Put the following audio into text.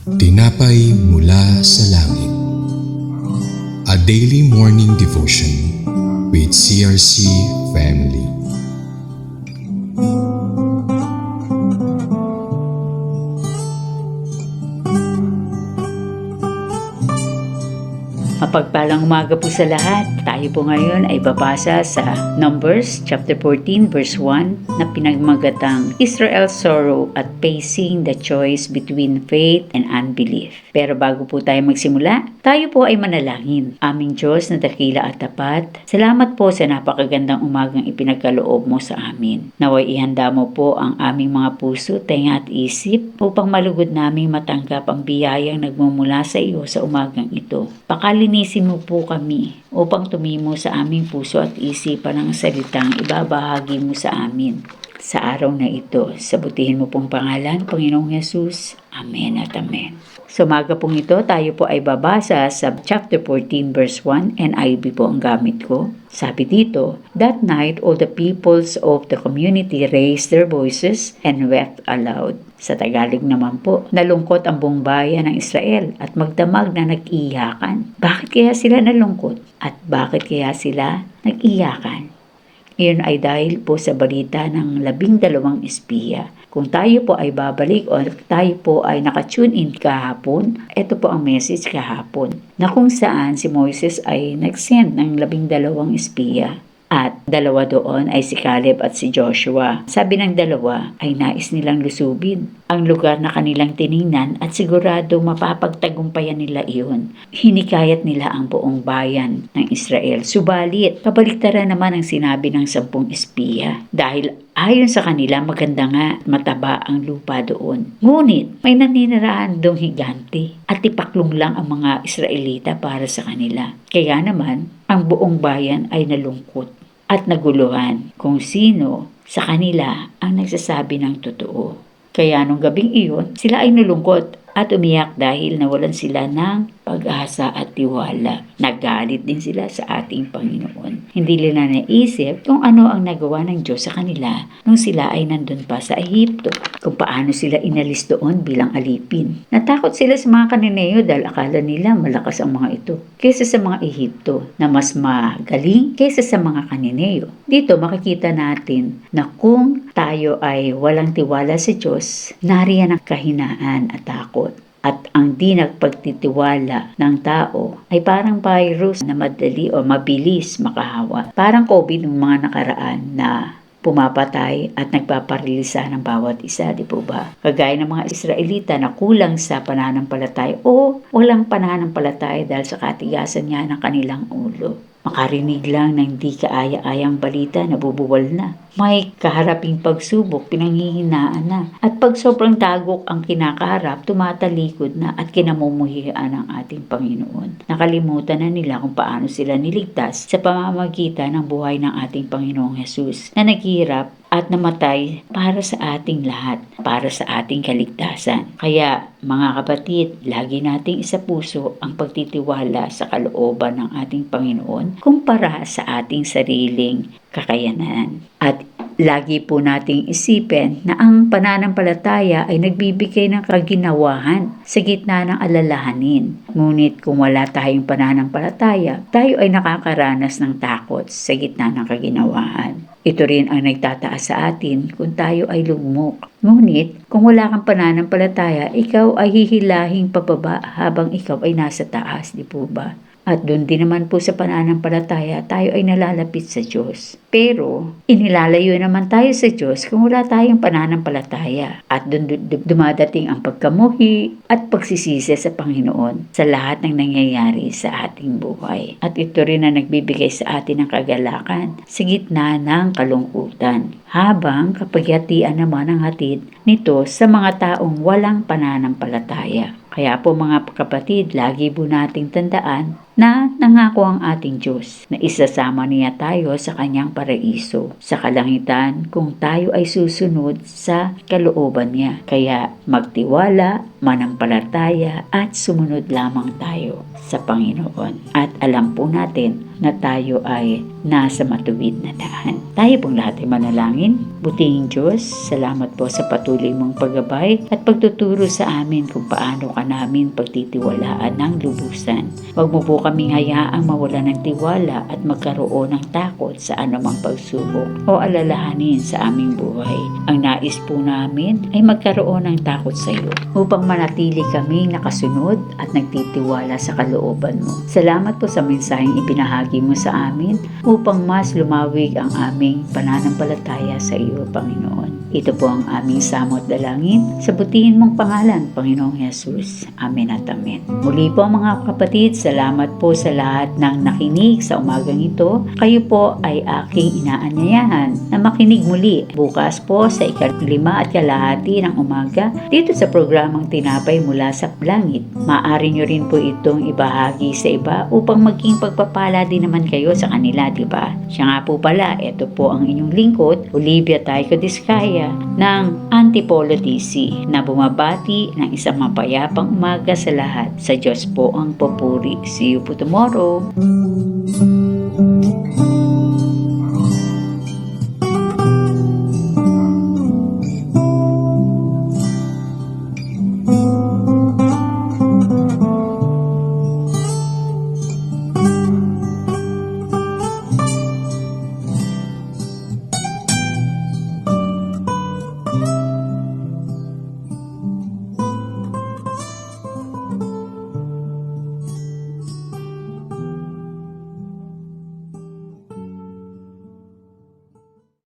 Tinapay mula sa langit. A daily morning devotion with CRC Family. Mapagpalang umaga po sa lahat. Tayo po ngayon ay babasa sa Numbers chapter 14 verse 1 na pinagmagatang Israel's sorrow at facing the choice between faith and unbelief. Pero bago po tayo magsimula, tayo po ay manalangin. Aming Diyos na dakila at tapat, salamat po sa napakagandang umagang ipinagkaloob mo sa amin. Naway ihanda mo po ang aming mga puso, tenga at isip upang malugod naming matanggap ang biyayang nagmumula sa iyo sa umagang ito. Pakalinisin mo po kami upang tumimo sa aming puso at isipan ang salitang ibabahagi mo sa amin. Sa araw na ito, sabutihin mo pong pangalan, Panginoong Yesus. Amen at Amen. Sa umaga pong ito, tayo po ay babasa sa chapter 14 verse 1, NIV po ang gamit ko. Sabi dito, That night all the peoples of the community raised their voices and wept aloud. Sa Tagalog naman po, nalungkot ang buong bayan ng Israel at magdamag na nag-iyakan. Bakit kaya sila nalungkot? At bakit kaya sila nag-iyakan? Iyon ay dahil po sa balita ng 12 espiya. Kung tayo po ay babalik o tayo po ay nakatune in kahapon, ito po ang message kahapon na kung saan si Moises ay nag-send ng 12 espiya. At dalawa doon ay si Caleb at si Joshua. Sabi ng dalawa ay nais nilang lusubin ang lugar na kanilang tiningnan at sigurado mapapagtagumpayan nila iyon. Hinikayat nila ang buong bayan ng Israel. Subalit, kabaliktaran naman ang sinabi ng 10 espiya. Dahil ayon sa kanila, maganda nga mataba ang lupa doon. Ngunit, may naninirahan doong higante at tipaklong lang ang mga Israelita para sa kanila. Kaya naman, ang buong bayan ay nalungkot at naguluhan kung sino sa kanila ang nagsasabi ng totoo. Kaya nung gabing iyon, sila ay nalungkot at umiyak dahil nawalan sila ng pag-asa at tiwala. Nagalit din sila sa ating Panginoon. Hindi nila naisip kung ano ang nagawa ng Diyos sa kanila nung sila ay nandun pa sa Ehipto. Kung paano sila inalis doon bilang alipin. Natakot sila sa mga Kananeo dahil akala nila malakas ang mga ito kaysa sa mga Ehipto na mas magaling kaysa sa mga Kananeo. Dito makikita natin na kung tayo ay walang tiwala sa Diyos, nariyan ang kahinaan at takot. At ang di nagpagtitiwala ng tao ay parang virus na madali o mabilis makahawa. Parang COVID ng mga nakaraan na pumapatay at nagpaparilisa ng bawat isa, di po ba? Kagaya ng mga Israelita na kulang sa pananampalataya o walang pananampalataya dahil sa katigasan niya ng kanilang ulo. Makarinig lang ng di kaaya-ayang balita, nabubuwal na. May kaharaping pagsubok, pinanghihinaan na. At pag sobrang tagok ang kinakaharap, tumatalikod na at kinamumuhian ng ating Panginoon. Nakalimutan na nila kung paano sila niligtas sa pamamagitan ng buhay ng ating Panginoong Jesus na naghihirap at namatay para sa ating lahat, para sa ating kaligtasan. Kaya mga kapatid, lagi nating isa puso ang pagtitiwala sa kalooban ng ating Panginoon kumpara sa ating sariling kakayanan. At lagi po nating isipin na ang pananampalataya ay nagbibigay ng kaginawahan sa gitna ng alalahanin. Ngunit kung wala tayong pananampalataya, tayo ay nakakaranas ng takot sa gitna ng kaginawahan. Ito rin ang nagtataas sa atin kung tayo ay lugmok. Ngunit, kung wala kang pananampalataya, ikaw ay hihilahing pababa habang ikaw ay nasa taas, di po ba? At doon din naman po sa pananampalataya, tayo ay nalalapit sa Diyos. Pero, inilalayo naman tayo sa Diyos kung wala tayong pananampalataya. At doon dumadating ang pagkamuhi at pagsisisi sa Panginoon sa lahat ng nangyayari sa ating buhay. At ito rin ang nagbibigay sa atin ng kagalakan sa gitna ng kalungkutan. Habang kapagyatian naman ang hatid nito sa mga taong walang pananampalataya. Kaya po mga kapatid, lagi po nating tandaan na nangako ang ating Diyos na isasama niya tayo sa kanyang paraiso sa kalangitan kung tayo ay susunod sa kalooban niya. Kaya magtiwala, manampalataya at sumunod lamang tayo sa Panginoon. At alam po natin na tayo ay nasa matuwid na daan. Tayo pong lahat ay manalangin. Buting Diyos, salamat po sa patuloy mong paggabay at pagtuturo sa amin kung paano ka namin pagtitiwalaan ng lubusan. Huwag mo po kaming hayaang mawala ng tiwala at magkaroon ng takot sa anumang pagsubok o alalahanin sa aming buhay. Ang nais po namin ay magkaroon ng takot sa iyo upang manatili kaming nakasunod at nagtitiwala sa kalooban mo. Salamat po sa mensaheng ibinahagi mo sa amin upang mas lumawig ang aming pananampalataya sa iyo, Panginoon. Ito po ang aming samot dalangin sa butihin mong pangalan, Panginoong Jesus. Amen at amen. Muli po mga kapatid, salamat po sa lahat ng nakinig sa umagang ito. Kayo po ay aking inaanyayahan na makinig muli bukas po sa 5:30 ng umaga dito sa programang Tinapay Mula sa Langit. Maaari nyo rin po itong ibahagi sa iba upang maging pagpapala din naman kayo sa kanila, di ba? Siya nga po pala, ito po ang inyong lingkod, Olivia Tayco Diskaya ng Antipolo DC na bumabati ng isang mapayapang umaga sa lahat. Sa Diyos po ang papuri. See you po tomorrow.